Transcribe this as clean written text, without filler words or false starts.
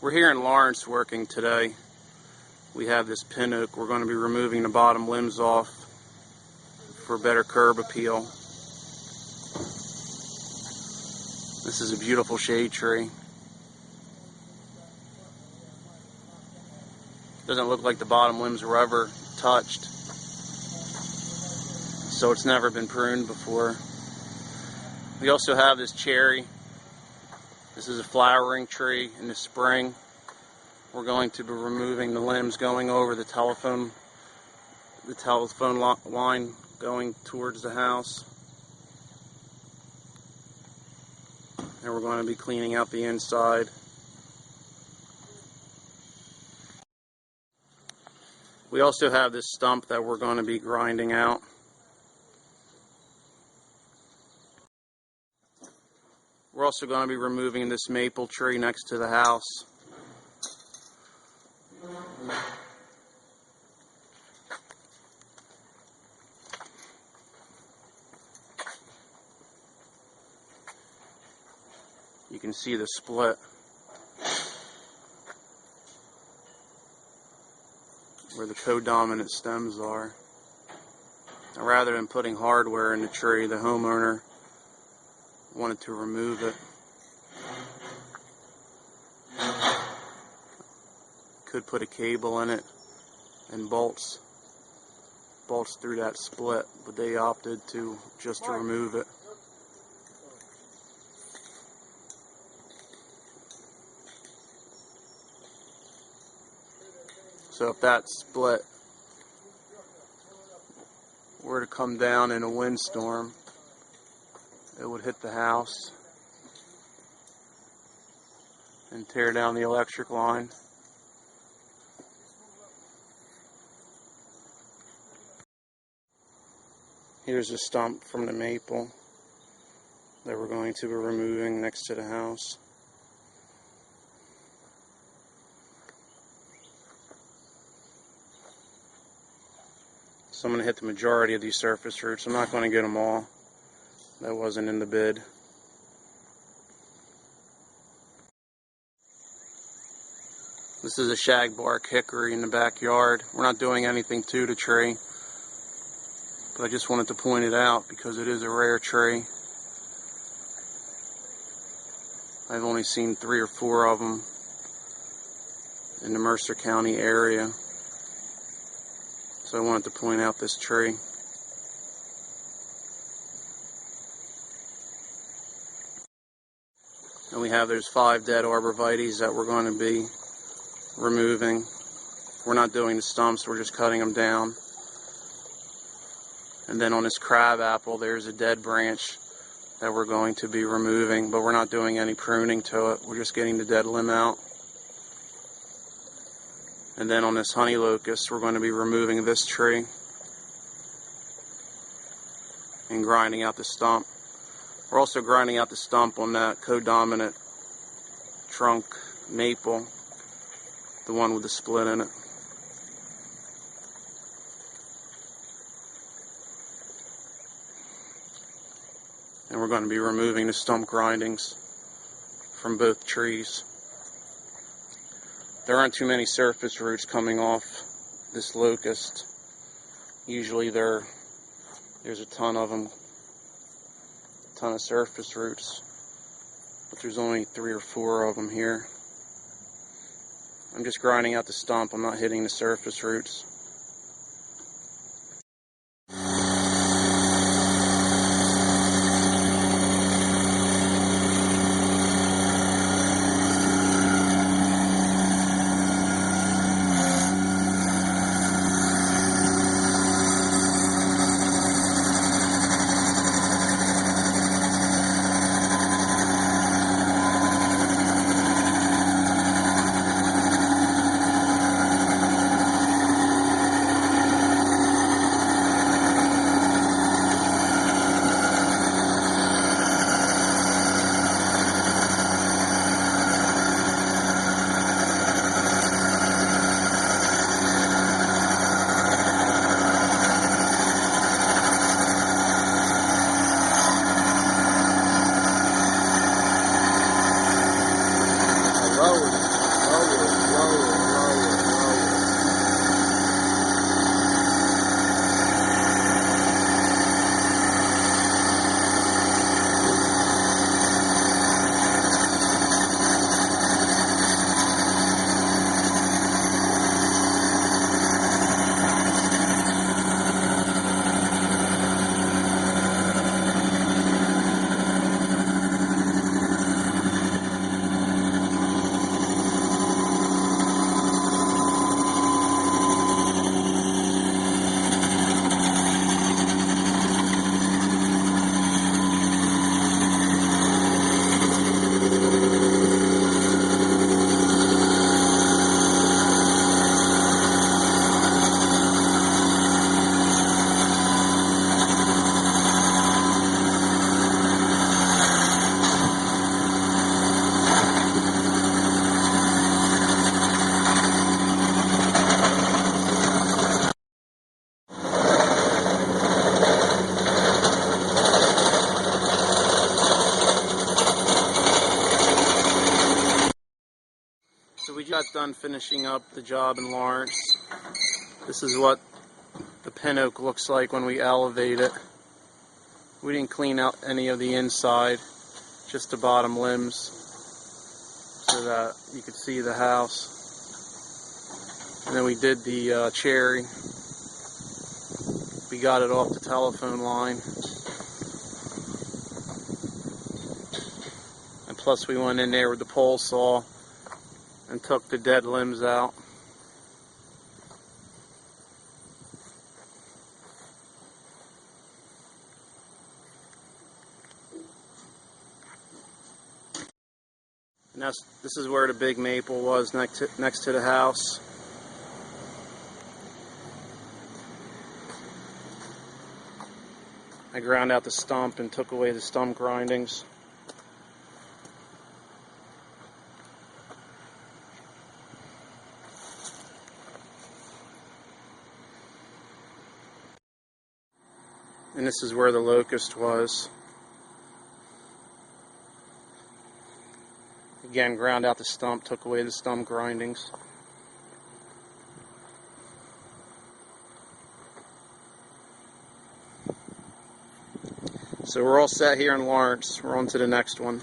We're here in Lawrence working today. We have this pin oak. We're going to be removing the bottom limbs off for better curb appeal. This is a beautiful shade tree. Doesn't look like the bottom limbs were ever touched, so it's never been pruned before. We also have this cherry. This is a flowering tree in the spring. We're going to be removing the limbs going over the telephone line going towards the house. And we're going to be cleaning out the inside. We also have this stump that we're going to be grinding out. We're also going to be removing this maple tree next to the house. You can see the split. Where the codominant stems are. Now, rather than putting hardware in the tree, the homeowner wanted to remove it. Could put a cable in it and bolts through that split, but they opted to just to remove it. So if that split were to come down in a windstorm, it would hit the house and tear down the electric line. Here's a stump from the maple that we're going to be removing next to the house. So I'm going to hit the majority of these surface roots. I'm not going to get them all. That wasn't in the bid. This is a shagbark hickory in the backyard. We're not doing anything to the tree, but I just wanted to point it out because it is a rare tree. I've only seen 3 or 4 of them in the Mercer County area. So I wanted to point out this tree. And we have those 5 dead arborvitaes that we're going to be removing. We're not doing the stumps, we're just cutting them down. And then on this crab apple, there's a dead branch that we're going to be removing, but we're not doing any pruning to it. We're just getting the dead limb out. And then on this honey locust, we're going to be removing this tree and grinding out the stump. We're also grinding out the stump on that codominant trunk maple, the one with the split in it. And we're going to be removing the stump grindings from both trees. There aren't too many surface roots coming off this locust. Usually there's a ton of them, a ton of surface roots, but there's only 3 or 4 of them here. I'm just grinding out the stump, I'm not hitting the surface roots. So we got done finishing up the job in Lawrence. This is what the pin oak looks like when we elevate it. We didn't clean out any of the inside, just the bottom limbs, so that you could see the house. And then we did the cherry. We got it off the telephone line. And plus we went in there with the pole saw and took the dead limbs out. And this is where the big maple was, next to the house. I ground out the stump and took away the stump grindings. And this is where the locust was. Again, ground out the stump, took away the stump grindings. So we're all set here in Lawrence. We're on to the next one.